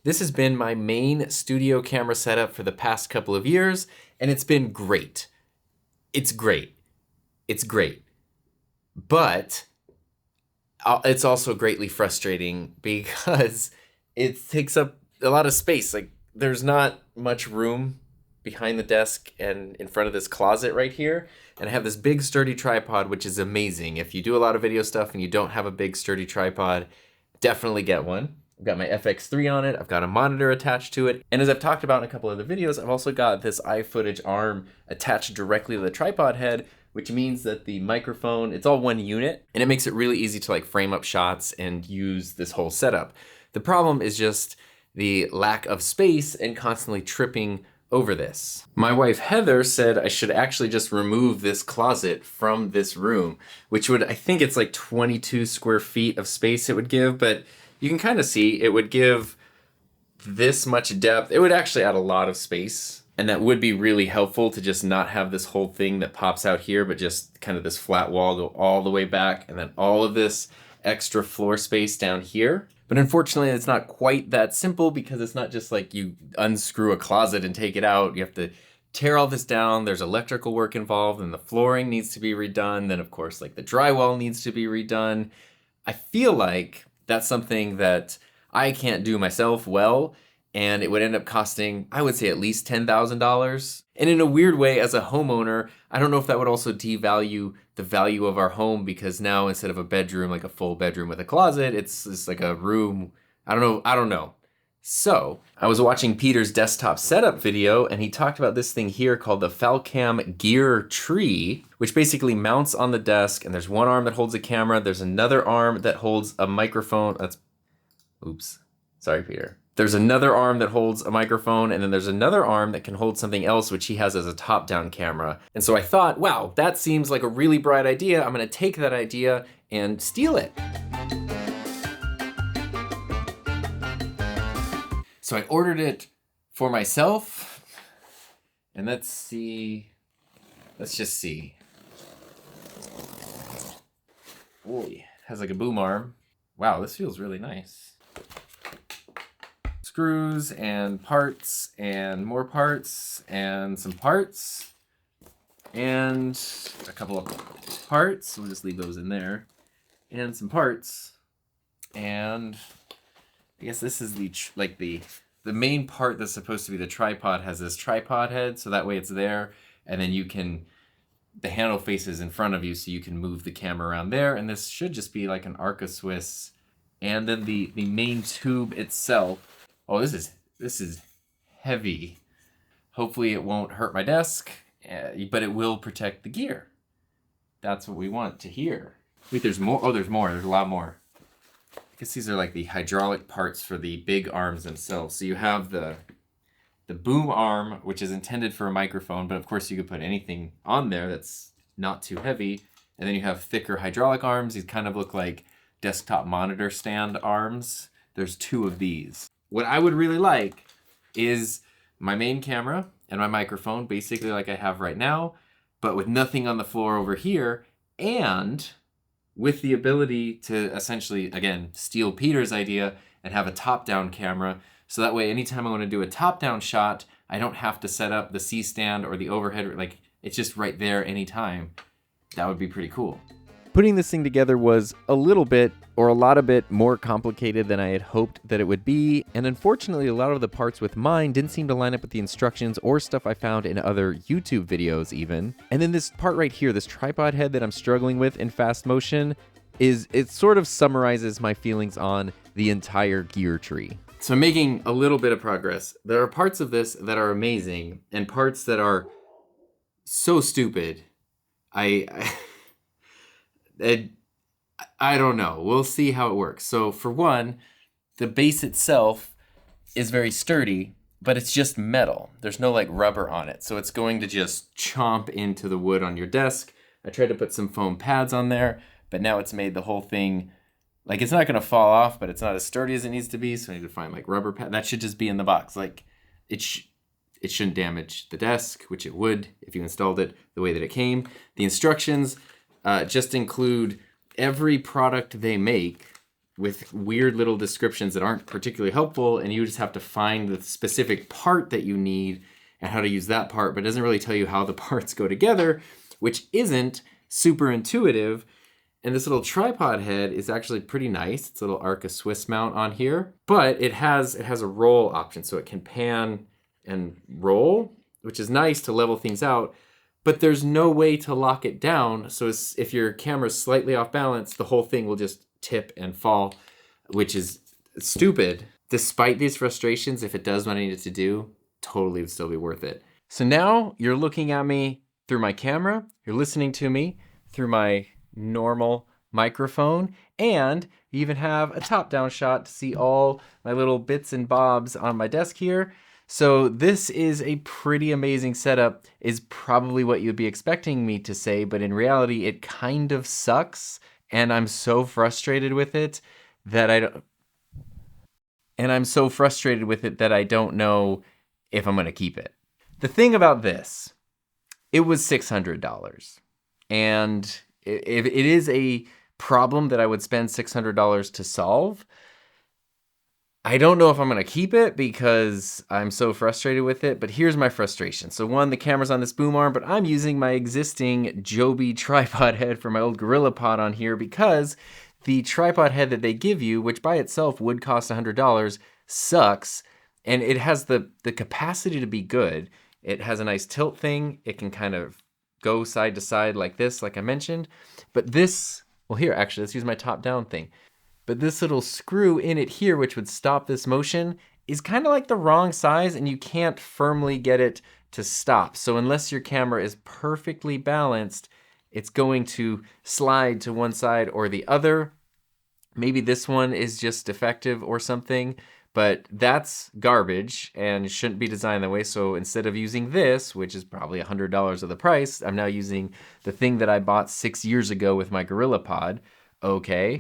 This has been my main studio camera setup for the past couple of years, and it's been great. It's great. It's great. But it's also greatly frustrating because it takes up a lot of space. Like, there's not much room behind the desk and in front of this closet right here. And I have this big sturdy tripod, which is amazing. If you do a lot of video stuff and you don't have a big sturdy tripod, definitely get one. I've got my FX3 on it. I've got a monitor attached to it. And as I've talked about in a couple of the videos, I've also got this iFootage arm attached directly to the tripod head, which means that the microphone, it's all one unit, and it makes it really easy to like frame up shots and use this whole setup. The problem is just the lack of space and constantly tripping over this. My wife Heather said I should actually just remove this closet from this room, which would, I think it's like 22 square feet of space it would give, but you can kind of see it would give this much depth. It would actually add a lot of space, and that would be really helpful to just not have this whole thing that pops out here, but just kind of this flat wall go all the way back, and then all of this extra floor space down here. But unfortunately, it's not quite that simple because it's not just like you unscrew a closet and take it out. You have to tear all this down. There's electrical work involved, and the flooring needs to be redone. Then, of course, like the drywall needs to be redone. I feel like that's something that I can't do myself well, and it would end up costing, I would say, at least $10,000. And in a weird way, as a homeowner, I don't know if that would also devalue the value of our home, because now instead of a bedroom, like a full bedroom with a closet, it's like a room. I don't know. So I was watching Peter's desktop setup video, and he talked about this thing here called the Falcam Gear Tree, which basically mounts on the desk, and there's one arm that holds a camera. There's another arm that holds a microphone. Oops. Sorry, Peter. There's another arm that holds a microphone, and then there's another arm that can hold something else, which he has as a top-down camera. And so I thought, wow, that seems like a really bright idea. I'm gonna take that idea and steal it. So I ordered it for myself, and let's just see. Boy, has like a boom arm. Wow, this feels really nice. Screws and parts and more parts and some parts and a couple of parts. We'll just leave those in there, and some parts. And I guess this is the main part that's supposed to be the tripod has this tripod head, so that way it's there, and then the handle faces in front of you, so you can move the camera around there. And this should just be like an Arca Swiss, and then the main tube itself. Oh, this is heavy. Hopefully it won't hurt my desk, but it will protect the gear. That's what we want to hear. Wait, there's more. Oh, there's more. There's a lot more. I guess these are like the hydraulic parts for the big arms themselves. So you have the boom arm, which is intended for a microphone, but of course you could put anything on there that's not too heavy. And then you have thicker hydraulic arms. These kind of look like desktop monitor stand arms. There's two of these. What I would really like is my main camera and my microphone, basically like I have right now, but with nothing on the floor over here, and with the ability to essentially, again, steal Peter's idea and have a top-down camera. So that way, anytime I want to do a top-down shot, I don't have to set up the C-stand or the overhead. Like, it's just right there anytime. That would be pretty cool. Putting this thing together was a little bit, or a lot of bit, more complicated than I had hoped that it would be, and unfortunately a lot of the parts with mine didn't seem to line up with the instructions or stuff I found in other YouTube videos even. And then this part right here, this tripod head that I'm struggling with in fast motion, it sort of summarizes my feelings on the entire gear tree. So I'm making a little bit of progress. There are parts of this that are amazing, and parts that are so stupid. I don't know. We'll see how it works. So for one, the base itself is very sturdy, but it's just metal. There's no like rubber on it. So it's going to just chomp into the wood on your desk. I tried to put some foam pads on there, but now it's made the whole thing, like, it's not going to fall off, but it's not as sturdy as it needs to be. So I need to find like rubber pad. That should just be in the box. Like, it shouldn't damage the desk, which it would if you installed it the way that it came. The instructions just include every product they make with weird little descriptions that aren't particularly helpful, and you just have to find the specific part that you need and how to use that part, but it doesn't really tell you how the parts go together, which isn't super intuitive. And this little tripod head is actually pretty nice. It's a little Arca Swiss mount on here, but it has a roll option, so it can pan and roll, which is nice to level things out, but there's no way to lock it down. So if your camera's slightly off balance, the whole thing will just tip and fall, which is stupid. Despite these frustrations, if it does what I need it to do, totally would still be worth it. So now you're looking at me through my camera, you're listening to me through my normal microphone, and you even have a top-down shot to see all my little bits and bobs on my desk here. So this is a pretty amazing setup, is probably what you'd be expecting me to say, but in reality, it kind of sucks, and I'm so frustrated with it that I don't know if I'm gonna keep it. The thing about this, it was $600, and if it is a problem that I would spend $600 to solve, I don't know if I'm gonna keep it because I'm so frustrated with it, but here's my frustration. So one, the camera's on this boom arm, but I'm using my existing Joby tripod head for my old GorillaPod on here because the tripod head that they give you, which by itself would cost $100, sucks, and it has the capacity to be good. It has a nice tilt thing. It can kind of go side to side like this, like I mentioned, but this, well here, actually, let's use my top-down thing. But this little screw in it here, which would stop this motion, is kind of like the wrong size, and you can't firmly get it to stop. So unless your camera is perfectly balanced, it's going to slide to one side or the other. Maybe this one is just defective or something, but that's garbage and shouldn't be designed that way. So instead of using this, which is probably $100 of the price, I'm now using the thing that I bought 6 years ago with my GorillaPod. Okay.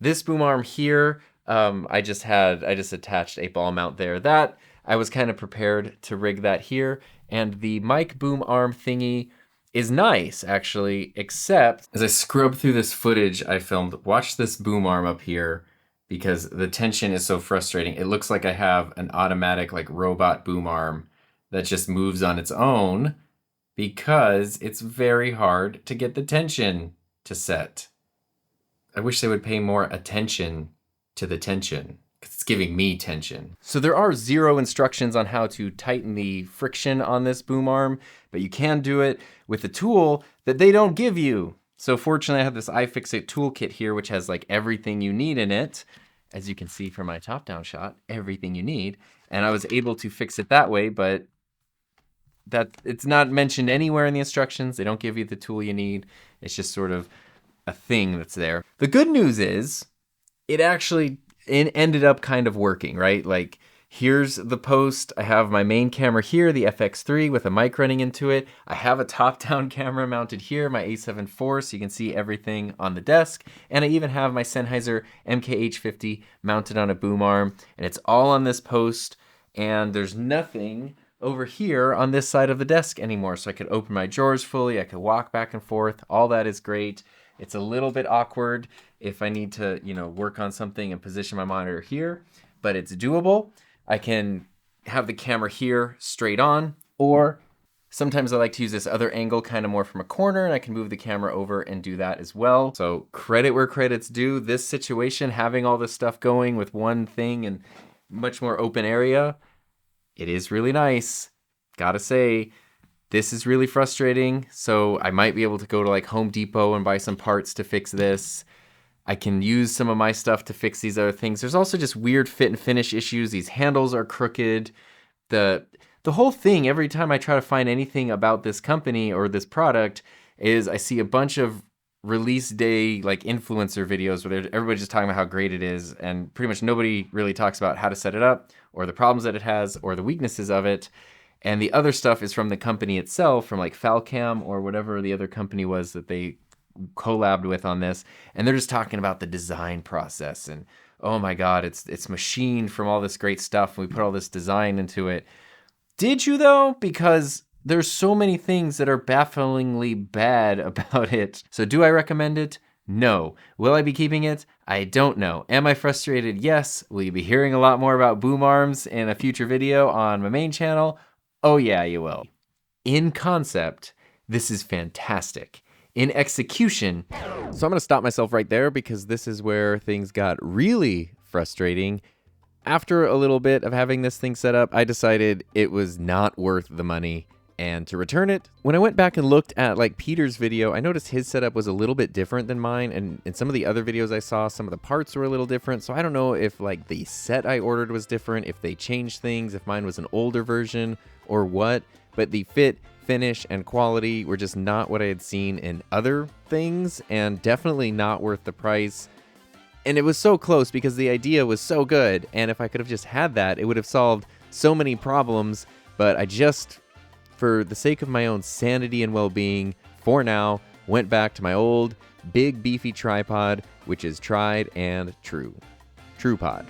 This boom arm here, I just attached a ball mount there. That I was kind of prepared to rig that here. And the mic boom arm thingy is nice, actually, except as I scrub through this footage I filmed, watch this boom arm up here because the tension is so frustrating. It looks like I have an automatic like robot boom arm that just moves on its own because it's very hard to get the tension to set. I wish they would pay more attention to the tension, because it's giving me tension. So there are 0 instructions on how to tighten the friction on this boom arm, but you can do it with a tool that they don't give you. So fortunately I have this iFixit toolkit here, which has like everything you need in it. As you can see from my top-down shot, everything you need. And I was able to fix it that way, but it's not mentioned anywhere in the instructions. They don't give you the tool you need. It's just sort of a thing that's there. The good news is it actually ended up kind of working, right? Like here's the post. I have my main camera here, the FX3 with a mic running into it. I have a top-down camera mounted here, my A7 IV, so you can see everything on the desk. And I even have my Sennheiser MKH50 mounted on a boom arm, and it's all on this post, and there's nothing over here on this side of the desk anymore. So I could open my drawers fully, I could walk back and forth. All that is great. It's a little bit awkward if I need to, work on something and position my monitor here, but it's doable. I can have the camera here straight on, or sometimes I like to use this other angle kind of more from a corner, and I can move the camera over and do that as well. So credit where credit's due. This situation, having all this stuff going with one thing and much more open area, it is really nice. Gotta say, this is really frustrating, so I might be able to go to like Home Depot and buy some parts to fix this. I can use some of my stuff to fix these other things. There's also just weird fit and finish issues. These handles are crooked. The whole thing, every time I try to find anything about this company or this product, is I see a bunch of release day like influencer videos where everybody's just talking about how great it is, and pretty much nobody really talks about how to set it up or the problems that it has or the weaknesses of it. And the other stuff is from the company itself, from like Falcam or whatever the other company was that they collabed with on this. And they're just talking about the design process and, oh my God, it's machined from all this great stuff. And we put all this design into it. Did you though? Because there's so many things that are bafflingly bad about it. So do I recommend it? No. Will I be keeping it? I don't know. Am I frustrated? Yes. Will you be hearing a lot more about boom arms in a future video on my main channel? Oh yeah, you will. In concept, this is fantastic. In execution, so I'm gonna stop myself right there because this is where things got really frustrating. After a little bit of having this thing set up, I decided it was not worth the money and to return it. When I went back and looked at like Peter's video, I noticed his setup was a little bit different than mine, and in some of the other videos I saw, some of the parts were a little different, so I don't know if like the set I ordered was different, if they changed things, if mine was an older version or what, but the fit, finish, and quality were just not what I had seen in other things, and definitely not worth the price. And it was so close because the idea was so good, and if I could have just had that, it would have solved so many problems, but I just, for the sake of my own sanity and well-being, for now, went back to my old, big, beefy tripod, which is tried and true. TruePod.